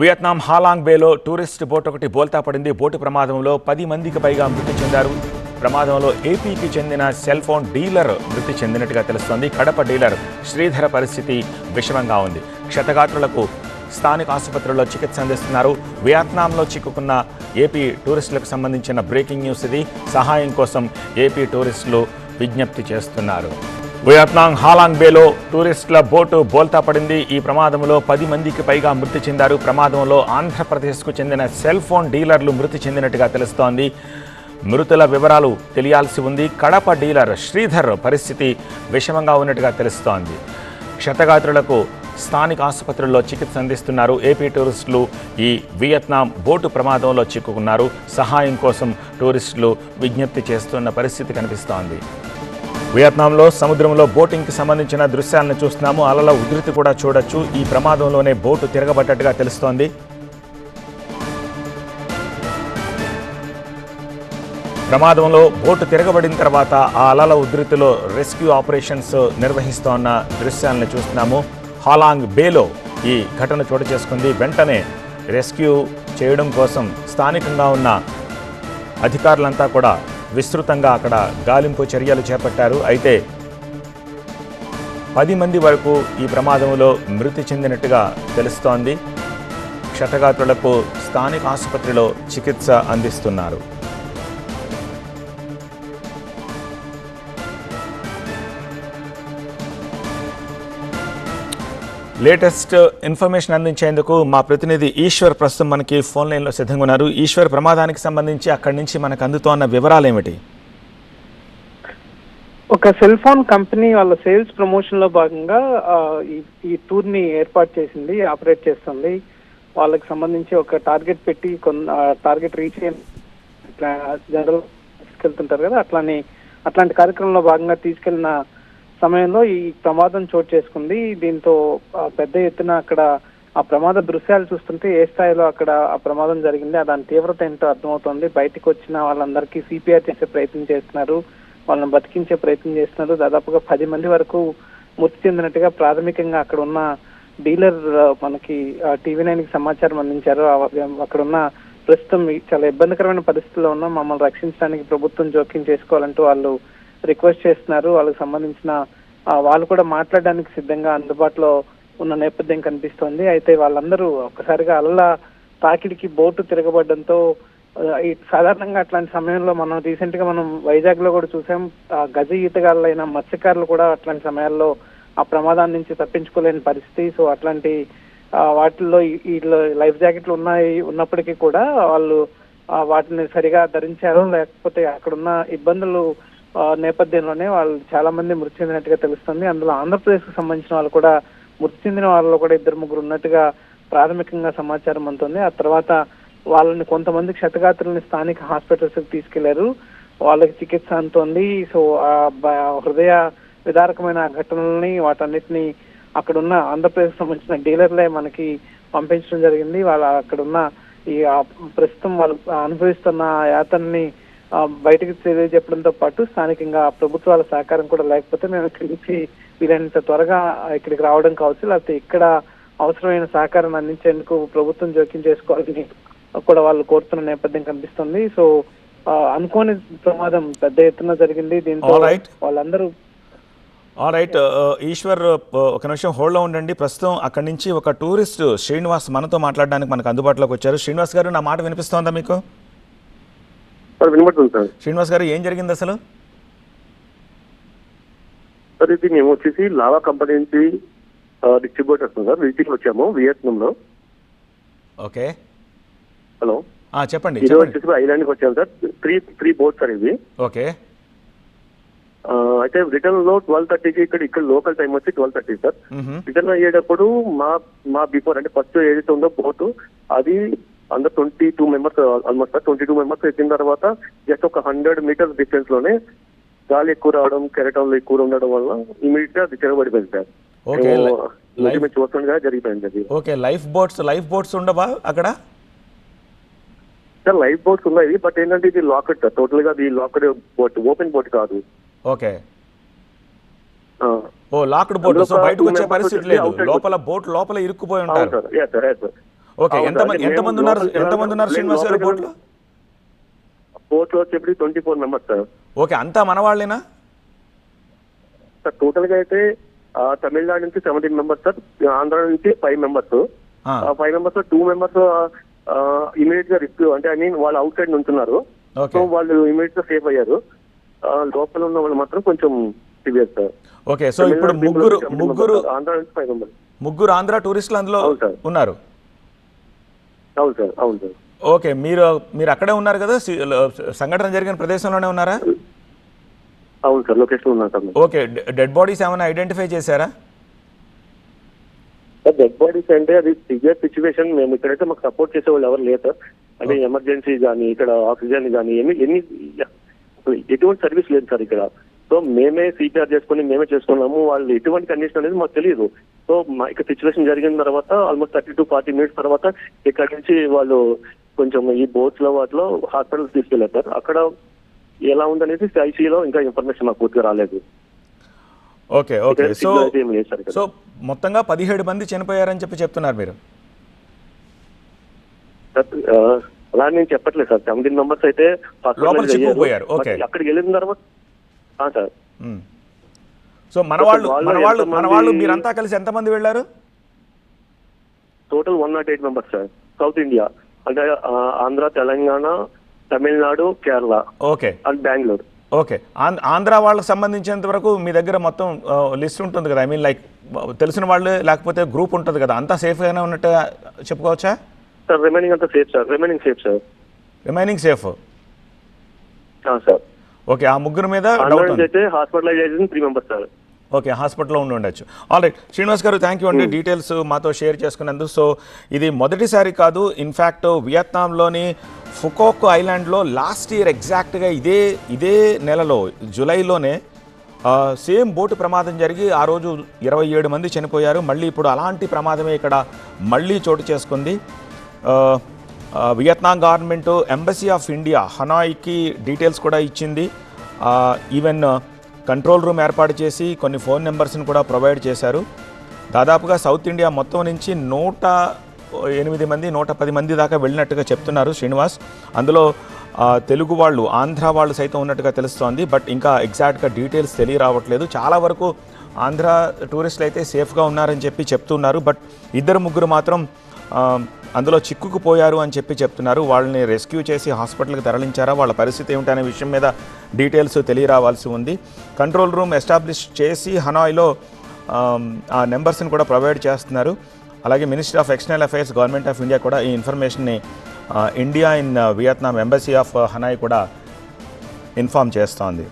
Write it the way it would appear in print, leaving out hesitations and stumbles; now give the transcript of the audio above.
Vietnam హాలాంగ్ బేలో tourist boat ఒకటి బోల్తా పడింది. బోటు ప్రమాదంలో 10 మందికి పైగా మృతి చెందారు. ప్రమాదంలో ఏపీకి చెందిన సెల్ ఫోన్ డీలర్ మృతి చెందినట్టుగా తెలుస్తోంది. కడప డీలర్ శ్రీధర పరిస్థితి విషమంగా ఉంది. క్షతగాత్రులకు స్థానిక ఆసుపత్రిలో చికిత్స అందిస్తున్నారు. వియత్నాంలో చిక్కుకున్న ఏపీ టూరిస్టులకు సంబంధించిన బ్రేకింగ్ న్యూస్ ఇది. సహాయం కోసం ఏపీ టూరిస్టులు విజ్ఞప్తి చేస్తున్నారు. వియత్నాం హాలాంగ్ బేలో టూరిస్టుల బోటు బోల్తా పడింది. ఈ ప్రమాదంలో 10 మందికి పైగా మృతి చెందారు. ప్రమాదంలో ఆంధ్రప్రదేశ్కు చెందిన సెల్ ఫోన్ డీలర్లు మృతి చెందినట్టుగా తెలుస్తోంది. మృతుల వివరాలు తెలియాల్సి ఉంది. కడప డీలర్ శ్రీధర్ పరిస్థితి విషమంగా ఉన్నట్టుగా తెలుస్తోంది. క్షతగాత్రులకు స్థానిక ఆసుపత్రుల్లో చికిత్స అందిస్తున్నారు. ఏపీ టూరిస్టులు ఈ వియత్నాం బోటు ప్రమాదంలో చిక్కుకున్నారు. సహాయం కోసం టూరిస్టులు విజ్ఞప్తి చేస్తున్న పరిస్థితి కనిపిస్తోంది. వియత్నాంలో సముద్రంలో బోటింగ్కి సంబంధించిన దృశ్యాలను చూస్తున్నాము. అలల ఉధృతి కూడా చూడొచ్చు. ఈ ప్రమాదంలోనే బోటు తిరగబడ్డట్టుగా తెలుస్తోంది. ప్రమాదంలో బోటు తిరగబడిన తర్వాత ఆ అలల ఉధృతిలో రెస్క్యూ ఆపరేషన్స్ నిర్వహిస్తోన్న దృశ్యాలను చూస్తున్నాము. హాలాంగ్ బేలో ఈ ఘటన చోటు చేసుకుంది. వెంటనే రెస్క్యూ చేయడం కోసం స్థానికంగా ఉన్న అధికారులంతా కూడా విస్తృతంగా అక్కడ గాలింపు చర్యలు చేపట్టారు. అయితే 10 మంది వరకు ఈ ప్రమాదంలో మృతి చెందినట్టుగా తెలుస్తోంది. క్షతగాత్రులకు స్థానిక ఆసుపత్రిలో చికిత్స అందిస్తున్నారు. లేటెస్ట్ ఇన్ఫర్మేషన్ అందించేందుకు మా ప్రతినిధి ఈశ్వర్ ప్రస్తుతం మనకి ఫోన్ లైన్లో సిద్ధంగా ఉన్నారు. ఈశ్వర్, ప్రమాదానికి సంబంధించి అక్కడి నుంచి మనకు అందుతోన్న వివరాలు ఏమిటి? ఒక సెల్ ఫోన్ కంపెనీ వాళ్ళ సేల్స్ ప్రమోషన్ లో భాగంగా ఈ టూర్ ని ఏర్పాటు చేసింది, ఆపరేట్ చేస్తుంది. వాళ్ళకి సంబంధించి ఒక టార్గెట్ పెట్టి టార్గెట్ రీచ్ జనరల్ తీసుకెళ్తుంటారు కదా, అట్లాంటి కార్యక్రమంలో భాగంగా తీసుకెళ్లిన సమయంలో ఈ ప్రమాదం చోటు చేసుకుంది. దీంతో పెద్ద ఎత్తున అక్కడ ఆ ప్రమాద దృశ్యాలు చూస్తుంటే ఏ స్థాయిలో అక్కడ ఆ ప్రమాదం జరిగింది, దాని తీవ్రత ఏంటో అర్థమవుతోంది. బయటకు వచ్చిన వాళ్ళందరికీ సిపిఆర్ చేసే ప్రయత్నం చేస్తున్నారు, వాళ్ళని బతికించే ప్రయత్నం చేస్తున్నారు. దాదాపుగా 10 మంది వరకు మృతి చెందినట్టుగా ప్రాథమికంగా అక్కడ ఉన్న డీలర్ మనకి TV9కి సమాచారం అందించారు. అక్కడున్న ప్రస్తుతం చాలా ఇబ్బందికరమైన పరిస్థితుల్లో ఉన్న మమ్మల్ని రక్షించడానికి ప్రభుత్వం జోక్యం చేసుకోవాలంటూ వాళ్ళు రిక్వెస్ట్ చేస్తున్నారు. వాళ్ళకి సంబంధించిన వాళ్ళు కూడా మాట్లాడడానికి సిద్ధంగా అందుబాటులో ఉన్న నేపథ్యం కనిపిస్తోంది. అయితే వాళ్ళందరూ ఒక్కసారిగా అలల తాకిడికి బోటు తిరగబడడంతో సాధారణంగా అట్లాంటి సమయంలో మనం రీసెంట్ గా మనం వైజాగ్ లో కూడా చూసాం. గజ ఈతగాళ్ళైన మత్స్యకారులు కూడా అట్లాంటి సమయాల్లో ఆ ప్రమాదాన్ని నుంచి తప్పించుకోలేని పరిస్థితి. సో అట్లాంటి వాటిల్లో ఈ లైఫ్ జాకెట్లు ఉన్నప్పటికీ కూడా వాళ్ళు వాటిని సరిగా ధరించారు, లేకపోతే అక్కడున్న ఇబ్బందులు నేపథ్యంలోనే వాళ్ళు చాలా మంది మృతి చెందినట్టుగా తెలుస్తుంది. అందులో ఆంధ్రప్రదేశ్ కు సంబంధించిన వాళ్ళు కూడా మృతి చెందిన వాళ్ళలో కూడా 2-3 ఉన్నట్టుగా ప్రాథమికంగా సమాచారం అందుతుంది. ఆ తర్వాత వాళ్ళని కొంతమంది క్షతగాత్రులని స్థానిక హాస్పిటల్స్ కి తీసుకెళ్లారు, వాళ్ళకి చికిత్స అందుతోంది. సో హృదయ విదారకమైన ఘటనల్ని వాటన్నిటిని అక్కడున్న ఆంధ్రప్రదేశ్ సంబంధించిన డీలర్లే మనకి పంపించడం జరిగింది. వాళ్ళ అక్కడున్న ఈ ప్రస్తుతం వాళ్ళు అనుభవిస్తున్న యాతనని బయటకు తెలియజెప్పడంతో పాటు స్థానికంగా ప్రభుత్వాల సహకారం కూడా లేకపోతే మేము ఇక్కడి నుంచి వీలైనంత త్వరగా ఇక్కడికి రావడం కావచ్చు, లేకపోతే ఇక్కడ అవసరమైన సహకారాన్ని అందించేందుకు ప్రభుత్వం జోక్యం చేసుకోవాలని కూడా వాళ్ళు కోరుతున్న నేపథ్యం కనిపిస్తుంది. సో అనుకోని ప్రమాదం పెద్ద ఎత్తున జరిగింది. దీంతో వాళ్ళందరూ ఈశ్వర్, ఒక నిమిషం హోల్డ్లో ఉండండి. ప్రస్తుతం అక్కడి నుంచి ఒక టూరిస్ట్ శ్రీనివాస్ మనతో మాట్లాడడానికి మనకు అందుబాటులోకి వచ్చారు. శ్రీనివాస్ గారు, నా మాట వినిపిస్తోందా మీకు? శ్రీనివాస్ గారు, ఏం జరిగింది అసలు? సార్, ఇది మేము వచ్చేసి లావా కంపెనీ నుంచి డిస్ట్రిబ్యూటర్స్ సార్, విజిటింగ్ వచ్చాము వియత్నాంలో. ఓకే, హలో చెప్పండి. వచ్చేసి ఐలాండ్ కి వచ్చాము సార్. త్రీ బోట్స్ సార్ ఇవి. ఓకే, అయితే రిటర్న్ లో 12:30కి ఇక్కడ లోకల్ టైం వచ్చి 12:30 సార్. రిటర్న్ అయ్యేటప్పుడు మా బిఫోర్ అంటే ఫస్ట్ ఏదైతే ఉందో బోటు అది అందరు 22 మెంబర్స్ ఆల్మోస్ట్ సార్. 22 మెంబర్స్ ఎక్కిన తర్వాత జస్ట్ ఒక 100 మీటర్స్ డిస్టెన్స్ లోనే గాలి ఎక్కువ రావడం, కెరటంలో ఎక్కువ ఉండడం వల్ల ఇమీడియట్ గా అది తిరగబడిపోయింది సార్. చూస్తుండగా జరిగిపోయింది అది. ఓకే, లైఫ్ బోట్స్ ఉండవా అక్కడ? సార్ లైఫ్ బోట్స్ ఉన్నాయి, బట్ ఏంటంటే ఇది లాకెడ్ సార్, టోటల్ గా అది లాకెడ్ బోట్, ఓపెన్ బోట్ కాదు. ఓకే, లాక్డ్ బోట్, సో బయటకు వచ్చే పరిస్థితి లేదు. లోపల బోట్ లోపల ఇరుక్కుపోయి ఉంటారు. ఓకే, ఎంతమంది ఉన్నారు శ్రీనివాస్ గారు బోట్లో? బోట్లో వచ్చేప్పటికి 24 మెంబర్స్ సార్. ఓకే, అంతా మన వాళ్ళేనా సార్? టోటల్ గా అయితే తమిళనాడు నుంచి 17 మెంబర్స్ సార్, ఆంధ్ర నుంచి 5 మెంబర్స్. 5 మెంబర్స్ 2 మెంబర్స్ ఇమీడియట్ గా రిస్క్ అంటే ఐ మీన్ వాళ్ళు అవుట్ సైడ్ నుంచున్నారు. సో వాళ్ళు ఇమీడియట్ గా సేఫ్ అయ్యారు. లోపల ఉన్న వాళ్ళు మాత్రం కొంచెం సివియర్ సార్. ఓకే, సో ఇప్పుడు ముగ్గురు ఆంధ్ర నుంచి 5 మెంబర్స్. ముగ్గురు ఆంధ్ర టూరిస్టులు అందులో ఉన్నారు. అవును సార్, అవును సార్. ఓకే, మీరు అక్కడే ఉన్నారు కదా, సంఘటన జరిగిన ప్రదేశంలోనే ఉన్నారా? అవును సార్, లొకేషన్ ఉన్నారు సార్. ఓకే, డెడ్ బాడీస్ ఏమైనా ఐడెంటిఫై చేశారా? డెడ్ బాడీస్ అంటే అది సివియర్ సిచ్యువేషన్. మేము ఇక్కడైతే మాకు సపోర్ట్ చేసే వాళ్ళు ఎవరు లేదు సార్. అంటే ఎమర్జెన్సీ కానీ ఇక్కడ ఆక్సిజన్ కానీ ఎటువంటి సర్వీస్ లేదు సార్ ఇక్కడ. సో మేమే సిపిఆర్ చేసుకుని మేమే చేసుకున్నాము. వాళ్ళు ఎటువంటి కండిషన్ అనేది మాకు తెలియదు. సో మా ఇక్కడ సిచ్యువేషన్ జరిగిన తర్వాత ఆల్మోస్ట్ 30 to 40 minutes తర్వాత ఇక్కడ నుంచి వాళ్ళు కొంచెం ఈ బోట్స్ లో వాటిలో హాస్పిటల్స్ తీసుకెళ్లారు సార్. అక్కడ ఎలా ఉందనేది ఐసీయూలో ఇంకా ఇన్ఫర్మేషన్ మాకు పూర్తిగా రాలేదు. ఓకే ఓకే, సో మొత్తంగా 17 మంది చనిపోయారని చెప్తున్నారు మీరు? అలా నేను చెప్పట్లేదు సార్. 17 మెంబర్స్ అయితే చిక్కుకుపోయారు. ఓకే, అక్కడికి వెళ్ళిన తర్వాత సార్. సో మన వాళ్ళు మీరంతా కలిసి ఎంతమంది వెళ్ళారు? Total 108 members sir. South India అంటే Andhra, Telangana, Tamil Nadu, Kerala, okay, and Bengaluru. Okay, Andhra వాళ్ళకి సంబంధించినంత వరకు మీ దగ్గర మొత్తం లిస్ట్ ఉంటుంది కదా, ఐ మీన్ లైక్ తెలిసిన వాళ్ళు లేకపోతే గ్రూప్ ఉంటుంది కదా, అంతా సేఫ్గానే ఉన్నట్టు చెప్పుకోవచ్చా సార్? రిమైనింగ్ అంతా safe sir. Remaining safe sir. Okay, ఆ ముగ్గురు మీద హాస్పిటలైజేషన్ 3 మెంబర్స్ సార్. ఓకే, హాస్పిటల్లో ఉండొచ్చు. ఆల్ రైట్, శ్రీనివాస్ గారు, థ్యాంక్ యూ అండి డీటెయిల్స్ మాతో షేర్ చేసుకున్నందుకు. సో ఇది మొదటిసారి కాదు, ఇన్ఫ్యాక్ట్ వియత్నాంలోని ఫుకోక్ ఐలాండ్లో లాస్ట్ ఇయర్ ఎగ్జాక్ట్గా ఇదే నెలలో జూలైలోనే సేమ్ బోటు ప్రమాదం జరిగి ఆ రోజు 27 మంది చనిపోయారు. మళ్ళీ ఇప్పుడు అలాంటి ప్రమాదమే ఇక్కడ మళ్ళీ చోటు చేసుకుంది. Vietnam government embassy of India హనాయ్కి డీటెయిల్స్ కూడా ఇచ్చింది. ఈవెన్ కంట్రోల్ రూమ్ ఏర్పాటు చేసి కొన్ని ఫోన్ నెంబర్స్ని కూడా ప్రొవైడ్ చేశారు. దాదాపుగా సౌత్ ఇండియా మొత్తం నుంచి 108 మంది 110 మంది దాకా వెళ్ళినట్టుగా చెప్తున్నారు శ్రీనివాస్. అందులో తెలుగు వాళ్ళు, ఆంధ్ర వాళ్ళు సైతం ఉన్నట్టుగా తెలుస్తోంది. బట్ ఇంకా ఎగ్జాక్ట్గా డీటెయిల్స్ తెలియరావట్లేదు. చాలా వరకు ఆంధ్ర టూరిస్టులు అయితే సేఫ్గా ఉన్నారని చెప్తున్నారు. బట్ 2-3 మాత్రం అందులో చిక్కుకుపోయారు అని చెప్తున్నారు. వాళ్ళని రెస్క్యూ చేసి హాస్పిటల్కి తరలించారా, వాళ్ళ పరిస్థితి ఏమిటనే విషయం మీద డీటెయిల్స్ తెలియరావాల్సి ఉంది. కంట్రోల్ రూమ్ ఎస్టాబ్లిష్ చేసి హనాయ్లో ఆ నెంబర్స్ని కూడా ప్రొవైడ్ చేస్తున్నారు. అలాగే ministry of external affairs, government of India కూడా ఈ ఇన్ఫర్మేషన్ని India in Vietnam embassy of Hanoi కూడా ఇన్ఫామ్ చేస్తోంది.